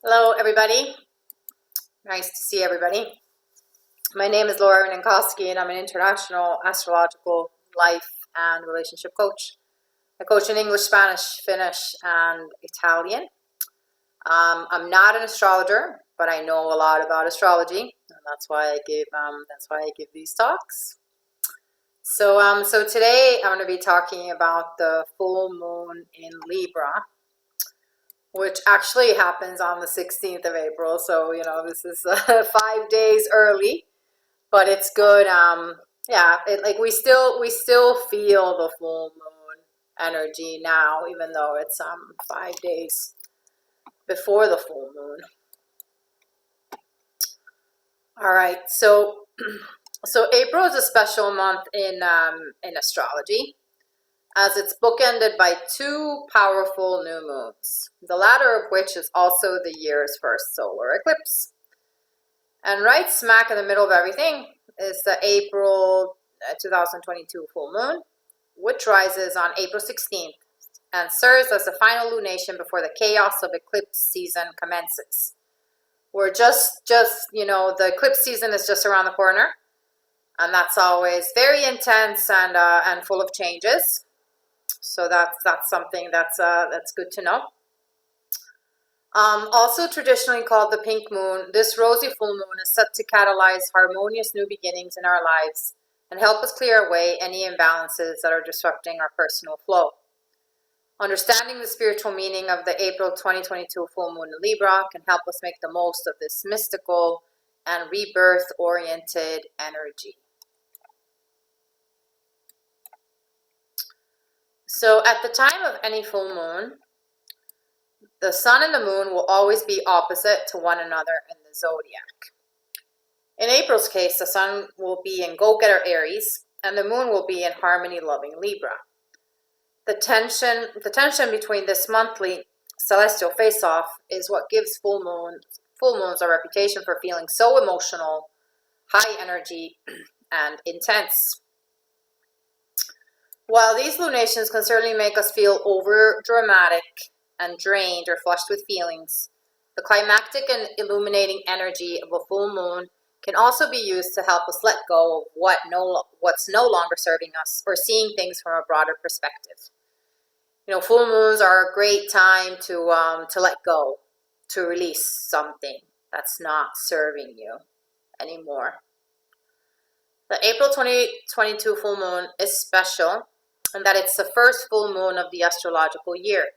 Hello, everybody. Nice to see everybody. My name is Laura Ninkowski, and I'm an international astrological life and relationship coach. I coach in English, Spanish, Finnish, and Italian. I'm not an astrologer, but I know a lot about astrology, and that's why I give these talks. So today I'm going to be talking about the full moon in Libra, which actually happens on the 16th of April. So, this is 5 days early, but it's good. We still feel the full moon energy now, even though it's 5 days before the full moon. All right. So April is a special month in astrology, as it's bookended by two powerful new moons, the latter of which is also the year's first solar eclipse. And right smack in the middle of everything is the April 2022 full moon, which rises on April 16th and serves as the final lunation before the chaos of eclipse season commences. We're the eclipse season is just around the corner, and that's always very intense and full of changes. So that's something that's good to know. Also traditionally called the pink moon, this rosy full moon is set to catalyze harmonious new beginnings in our lives and help us clear away any imbalances that are disrupting our personal flow. Understanding the spiritual meaning of the April 2022 full moon in Libra can help us make the most of this mystical and rebirth-oriented energy. So at the time of any full moon, the sun and the moon will always be opposite to one another in the zodiac. In April's case, the sun will be in go-getter Aries, and the moon will be in harmony-loving Libra. The tension between this monthly celestial face-off is what gives full moons a reputation for feeling so emotional, high energy, and intense. While these lunations can certainly make us feel over-dramatic and drained or flushed with feelings, the climactic and illuminating energy of a full moon can also be used to help us let go of what's no longer serving us, or seeing things from a broader perspective. Full moons are a great time to let go, to release something that's not serving you anymore. The April 2022 full moon is special in that it's the first full moon of the astrological year,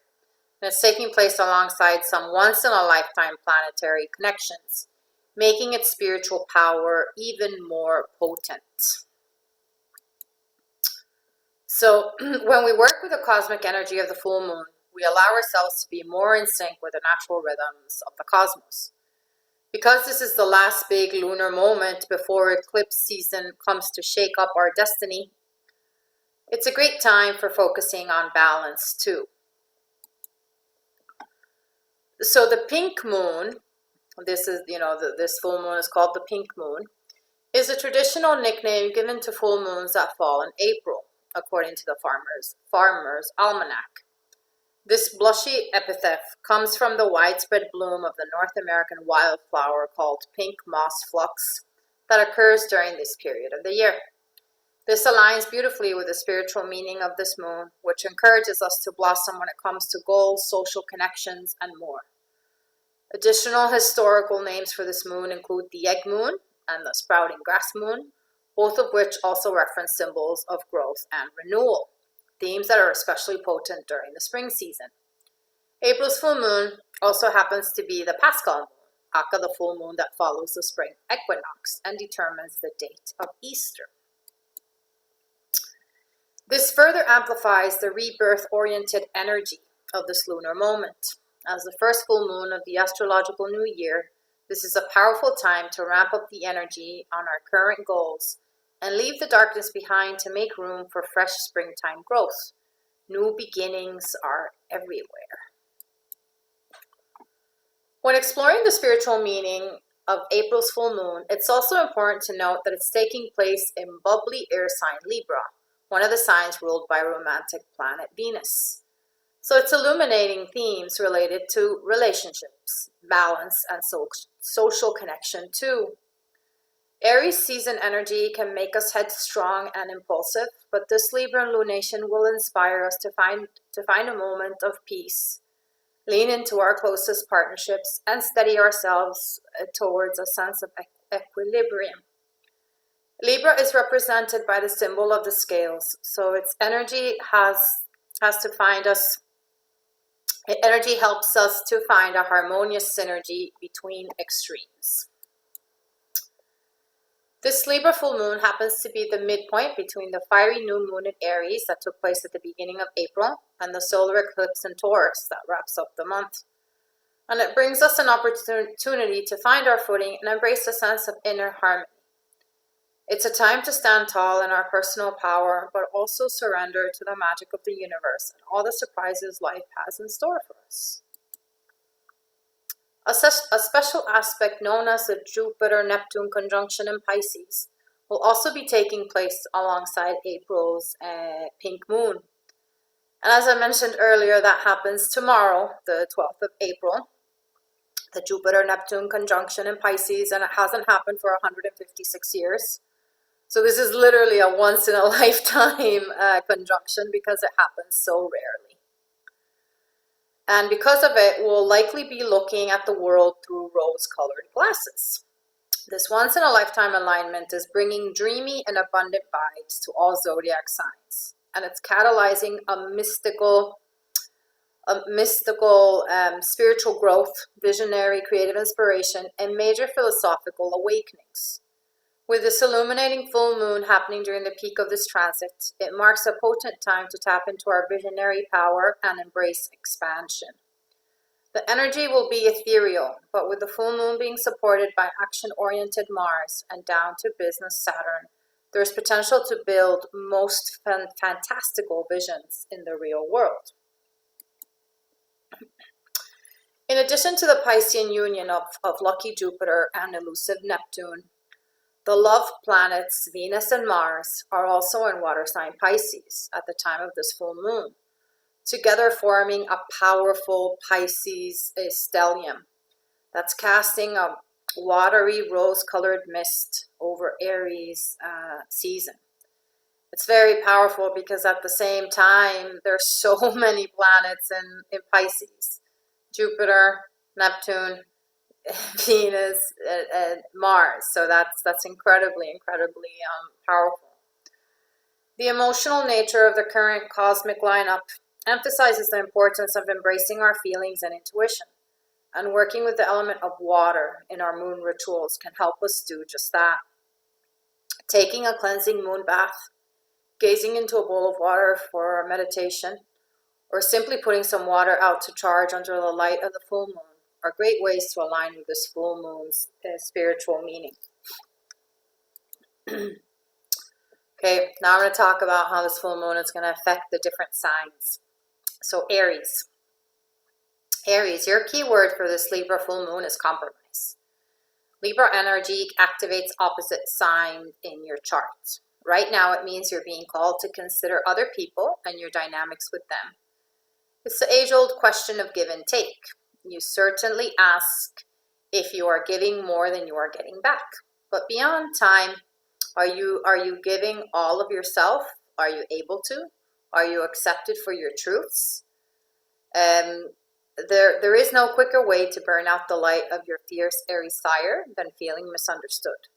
and it's taking place alongside some once-in-a-lifetime planetary connections, making its spiritual power even more potent. So when we work with the cosmic energy of the full moon, we allow ourselves to be more in sync with the natural rhythms of the cosmos. Because this is the last big lunar moment before eclipse season comes to shake up our destiny, it's a great time for focusing on balance too. So the pink moon, this full moon is called the pink moon, is a traditional nickname given to full moons that fall in April, according to the Farmer's Almanac. This blushy epithet comes from the widespread bloom of the North American wildflower called pink moss phlox that occurs during this period of the year. This aligns beautifully with the spiritual meaning of this moon, which encourages us to blossom when it comes to goals, social connections, and more. Additional historical names for this moon include the egg moon and the sprouting grass moon, both of which also reference symbols of growth and renewal, themes that are especially potent during the spring season. April's full moon also happens to be the Paschal moon, aka the full moon that follows the spring equinox and determines the date of Easter. This further amplifies the rebirth-oriented energy of this lunar moment. As the first full moon of the astrological new year, this is a powerful time to ramp up the energy on our current goals and leave the darkness behind to make room for fresh springtime growth. New beginnings are everywhere. When exploring the spiritual meaning of April's full moon, it's also important to note that it's taking place in bubbly air sign Libra, one of the signs ruled by romantic planet Venus. So it's illuminating themes related to relationships, balance, and social connection too. Aries season energy can make us headstrong and impulsive, but this Libra lunation will inspire us to find a moment of peace, lean into our closest partnerships, and steady ourselves towards a sense of equilibrium. Libra is represented by the symbol of the scales, so its energy has to find us. Energy helps us to find a harmonious synergy between extremes. This Libra full moon happens to be the midpoint between the fiery new moon in Aries that took place at the beginning of April and the solar eclipse in Taurus that wraps up the month. And it brings us an opportunity to find our footing and embrace a sense of inner harmony. It's a time to stand tall in our personal power, but also surrender to the magic of the universe and all the surprises life has in store for us. A special aspect known as the Jupiter-Neptune conjunction in Pisces will also be taking place alongside April's pink moon. And as I mentioned earlier, that happens tomorrow, the 12th of April, the Jupiter-Neptune conjunction in Pisces, and it hasn't happened for 156 years. So this is literally a once-in-a-lifetime conjunction because it happens so rarely. And because of it, we'll likely be looking at the world through rose-colored glasses. This once-in-a-lifetime alignment is bringing dreamy and abundant vibes to all zodiac signs. And it's catalyzing a mystical, spiritual growth, visionary, creative inspiration, and major philosophical awakenings. With this illuminating full moon happening during the peak of this transit, it marks a potent time to tap into our visionary power and embrace expansion. The energy will be ethereal, but with the full moon being supported by action-oriented Mars and down to business Saturn, there is potential to build most fantastical visions in the real world. In addition to the Piscean union of lucky Jupiter and elusive Neptune, the love planets Venus and Mars are also in water sign Pisces at the time of this full moon, together forming a powerful Pisces stellium that's casting a watery rose-colored mist over Aries season. It's very powerful because at the same time, there's so many planets in Pisces. Jupiter, Neptune, Venus, and Mars. So that's incredibly powerful. The emotional nature of the current cosmic lineup emphasizes the importance of embracing our feelings and intuition, and working with the element of water in our moon rituals can help us do just that. Taking a cleansing moon bath, gazing into a bowl of water for meditation, or simply putting some water out to charge under the light of the full moon are great ways to align with this full moon's spiritual meaning. Okay, now I'm going to talk about how this full moon is going to affect the different signs. So Aries. Aries, your key word for this Libra full moon is compromise. Libra energy activates opposite sign in your chart. Right now it means you're being called to consider other people and your dynamics with them. It's the age-old question of give and take. You certainly ask if you are giving more than you are getting back. But beyond time, are you giving all of yourself? Are you able to? Are you accepted for your truths? There is no quicker way to burn out the light of your fierce Aries fire than feeling misunderstood.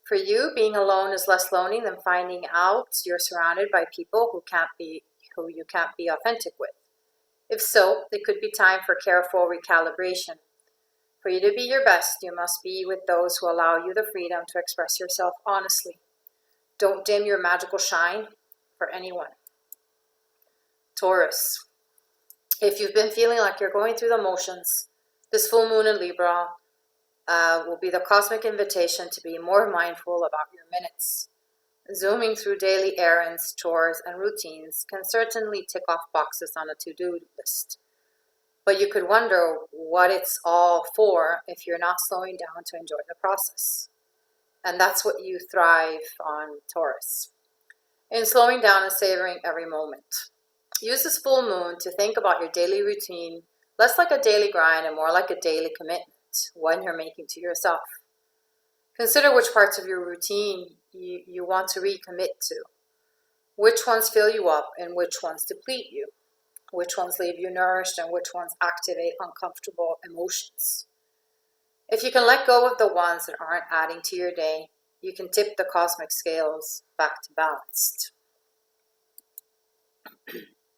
For you, being alone is less lonely than finding out you're surrounded by people who you can't be authentic with. If so, it could be time for careful recalibration. For you to be your best, you must be with those who allow you the freedom to express yourself honestly. Don't dim your magical shine for anyone. Taurus. If you've been feeling like you're going through the motions, this full moon in Libra will be the cosmic invitation to be more mindful about your minutes. Zooming through daily errands, chores, and routines can certainly tick off boxes on a to-do list. But you could wonder what it's all for if you're not slowing down to enjoy the process. And that's what you thrive on, Taurus. In slowing down and savoring every moment. Use this full moon to think about your daily routine, less like a daily grind and more like a daily commitment, one you're making to yourself. Consider which parts of your routine you want to recommit to. Which ones fill you up and which ones deplete you. Which ones leave you nourished and which ones activate uncomfortable emotions. If you can let go of the ones that aren't adding to your day, you can tip the cosmic scales back to balanced.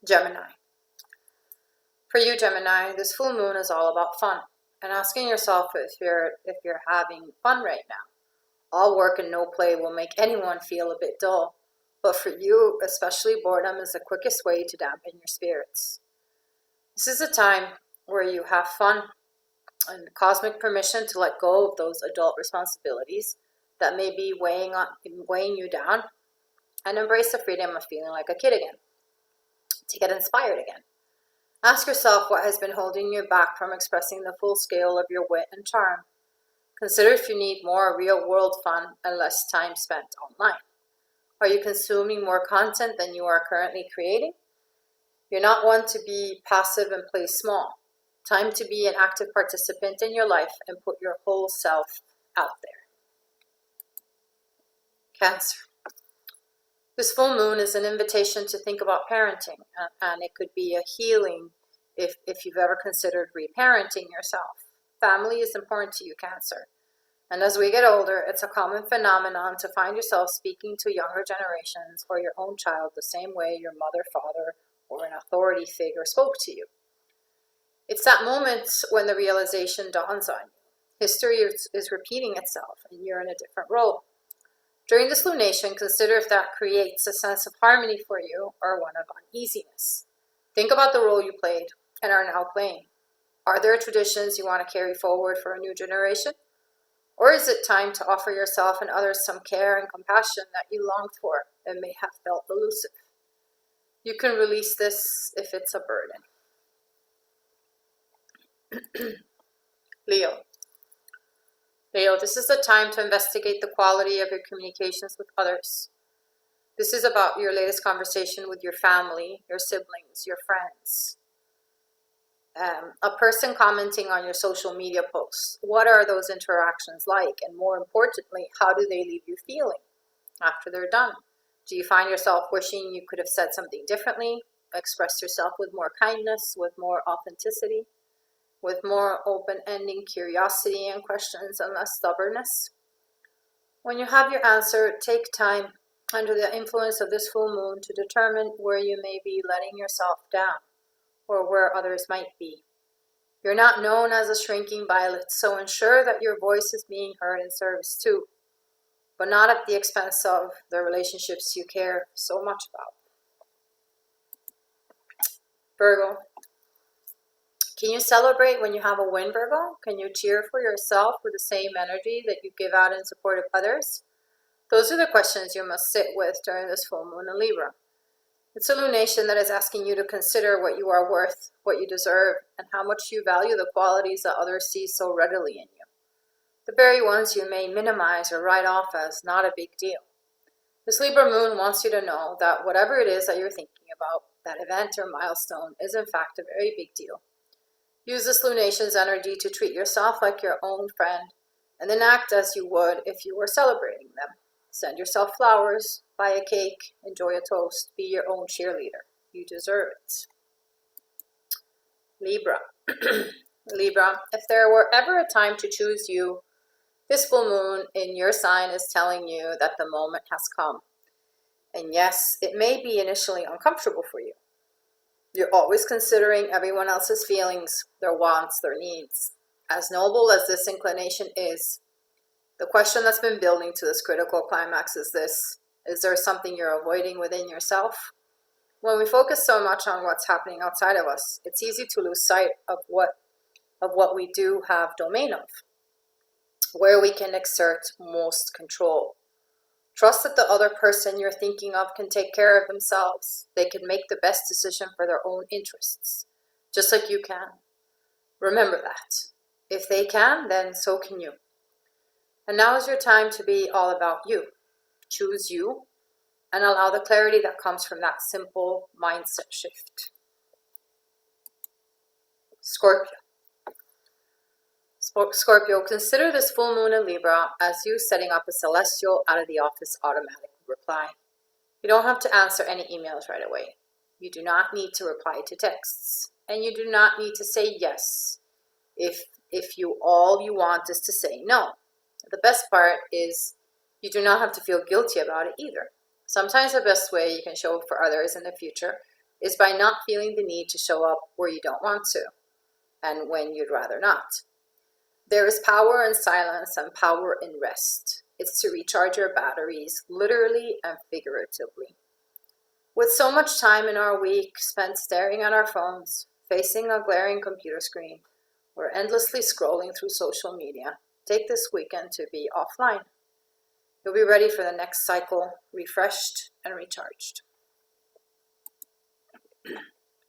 Gemini. For you, Gemini, this full moon is all about fun and asking yourself if you're having fun right now. All work and no play will make anyone feel a bit dull, but for you, especially, boredom is the quickest way to dampen your spirits. This is a time where you have fun and cosmic permission to let go of those adult responsibilities that may be weighing you down, and embrace the freedom of feeling like a kid again, to get inspired again. Ask yourself what has been holding you back from expressing the full scale of your wit and charm. Consider if you need more real-world fun and less time spent online. Are you consuming more content than you are currently creating? You're not one to be passive and play small. Time to be an active participant in your life and put your whole self out there. Cancer. This full moon is an invitation to think about parenting, and it could be a healing if you've ever considered reparenting yourself. Family is important to you, Cancer. And as we get older, it's a common phenomenon to find yourself speaking to younger generations or your own child the same way your mother, father, or an authority figure spoke to you. It's that moment when the realization dawns on you. History is repeating itself, and you're in a different role. During this lunation, consider if that creates a sense of harmony for you or one of uneasiness. Think about the role you played and are now playing. Are there traditions you want to carry forward for a new generation? Or is it time to offer yourself and others some care and compassion that you longed for and may have felt elusive? You can release this if it's a burden. Leo. Leo, this is the time to investigate the quality of your communications with others. This is about your latest conversation with your family, your siblings, your friends. A person commenting on your social media posts. What are those interactions like? And more importantly, how do they leave you feeling after they're done? Do you find yourself wishing you could have said something differently, expressed yourself with more kindness, with more authenticity, with more open-ending curiosity and questions and less stubbornness? When you have your answer, take time under the influence of this full moon to determine where you may be letting yourself down or where others might be. You're not known as a shrinking violet, so ensure that your voice is being heard in service too, but not at the expense of the relationships you care so much about. Virgo. Can you celebrate when you have a win, Virgo? Can you cheer for yourself with the same energy that you give out in support of others? Those are the questions you must sit with during this full moon in Libra. It's a lunation that is asking you to consider what you are worth, what you deserve, and how much you value the qualities that others see so readily in you. The very ones you may minimize or write off as not a big deal. This Libra moon wants you to know that whatever it is that you're thinking about, that event or milestone is in fact a very big deal. Use this lunation's energy to treat yourself like your own friend, and then act as you would if you were celebrating them. Send yourself flowers, buy a cake, enjoy a toast, be your own cheerleader. You deserve it. Libra. Libra, if there were ever a time to choose you, this full moon in your sign is telling you that the moment has come. And yes, it may be initially uncomfortable for you. You're always considering everyone else's feelings, their wants, their needs. As noble as this inclination is, the question that's been building to this critical climax is this: is there something you're avoiding within yourself? When we focus so much on what's happening outside of us, it's easy to lose sight of what we do have domain of, where we can exert most control. Trust that the other person you're thinking of can take care of themselves. They can make the best decision for their own interests, just like you can. Remember that. If they can, then so can you. And now is your time to be all about you. Choose you and allow the clarity that comes from that simple mindset shift. Scorpio, consider this full moon in Libra as you setting up a celestial out of the office automatic reply. You don't have to answer any emails right away. You do not need to reply to texts, and you do not need to say yes if all you want is to say no. The best part is you do not have to feel guilty about it either. Sometimes the best way you can show up for others in the future is by not feeling the need to show up where you don't want to and when you'd rather not. There is power in silence and power in rest. It's to recharge your batteries, literally and figuratively. With so much time in our week spent staring at our phones, facing a glaring computer screen, or endlessly scrolling through social media, take this weekend to be offline. You'll be ready for the next cycle, refreshed and recharged.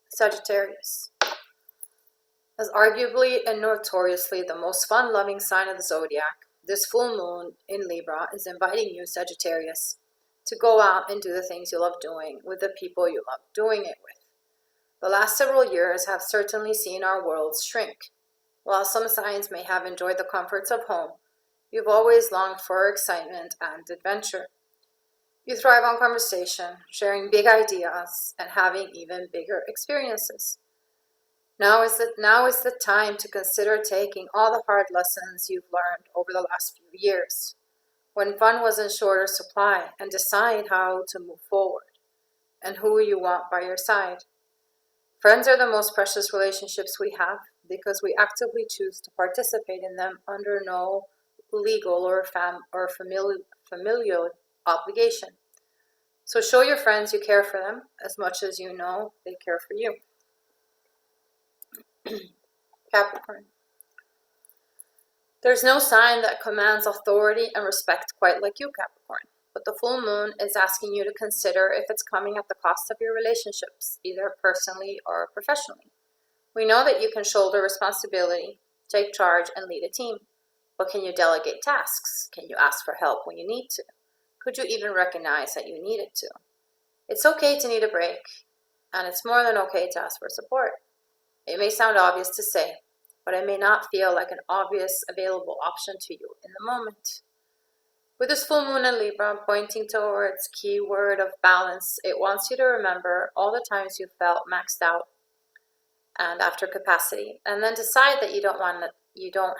Sagittarius. As arguably and notoriously the most fun-loving sign of the zodiac, this full moon in Libra is inviting you, Sagittarius, to go out and do the things you love doing with the people you love doing it with. The last several years have certainly seen our worlds shrink. While some signs may have enjoyed the comforts of home, you've always longed for excitement and adventure. You thrive on conversation, sharing big ideas, and having even bigger experiences. Now is the time to consider taking all the hard lessons you've learned over the last few years, when fun was in shorter supply, and decide how to move forward and who you want by your side. Friends are the most precious relationships we have because we actively choose to participate in them under no legal or familial obligation. So show your friends you care for them as much as you know they care for you. Capricorn. There's no sign that commands authority and respect quite like you, Capricorn. But the full moon is asking you to consider if it's coming at the cost of your relationships, either personally or professionally. We know that you can shoulder responsibility, take charge, and lead a team. But can you delegate tasks? Can you ask for help when you need to? Could you even recognize that you needed to? It's okay to need a break, and it's more than okay to ask for support. It may sound obvious to say, but it may not feel like an obvious available option to you in the moment. With this full moon in Libra pointing towards key word of balance, it wants you to remember all the times you felt maxed out and after capacity, and then decide that you don't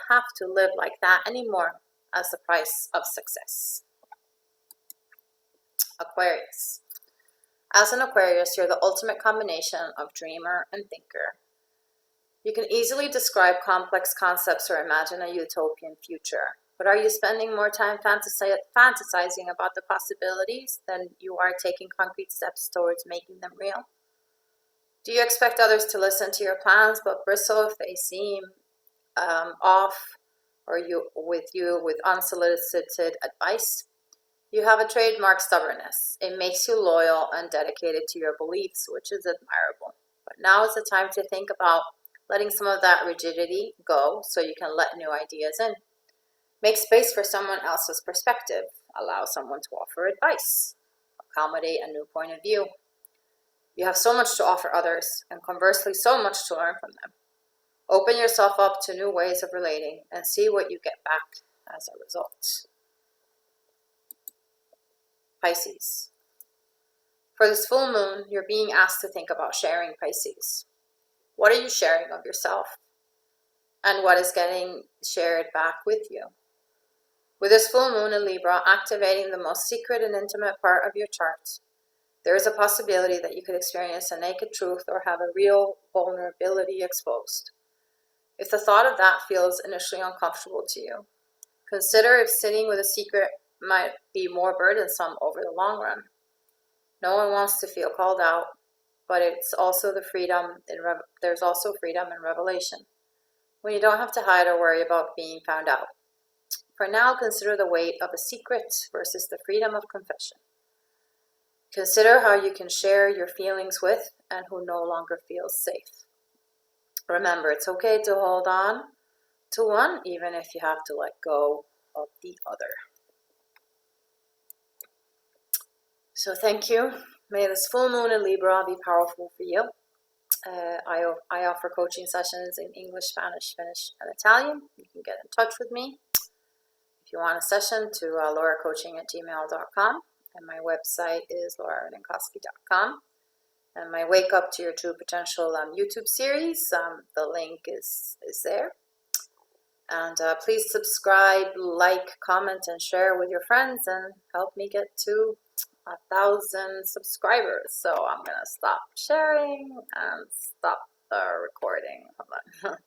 have to live like that anymore as the price of success. Aquarius. As an Aquarius, you're the ultimate combination of dreamer and thinker. You can easily describe complex concepts or imagine a utopian future. But are you spending more time fantasizing about the possibilities than you are taking concrete steps towards making them real? Do you expect others to listen to your plans but bristle if they seem off or with unsolicited advice? You have a trademark stubbornness. It makes you loyal and dedicated to your beliefs, which is admirable. But now is the time to think about letting some of that rigidity go so you can let new ideas in. Make space for someone else's perspective. Allow someone to offer advice. Accommodate a new point of view. You have so much to offer others, and conversely, so much to learn from them. Open yourself up to new ways of relating and see what you get back as a result. Pisces. For this full moon, you're being asked to think about sharing, Pisces. What are you sharing of yourself? And what is getting shared back with you? With this full moon in Libra activating the most secret and intimate part of your chart, there is a possibility that you could experience a naked truth or have a real vulnerability exposed. If the thought of that feels initially uncomfortable to you, consider if sitting with a secret might be more burdensome over the long run. No one wants to feel called out, but it's also there's also freedom in revelation, when you don't have to hide or worry about being found out. For now, consider the weight of a secret versus the freedom of confession. Consider how you can share your feelings with and who no longer feels safe. Remember, it's okay to hold on to one, even if you have to let go of the other. So thank you. May this full moon in Libra be powerful for you. I offer coaching sessions in English, Spanish, Finnish, and Italian. You can get in touch with me if you want a session to lauracoaching@gmail.com. And my website is laurarenenkoski.com. And my Wake Up to Your True Potential YouTube series, the link is there. And please subscribe, like, comment, and share with your friends, and help me get to 1,000 subscribers. So I'm gonna stop sharing and stop the recording. Hold on.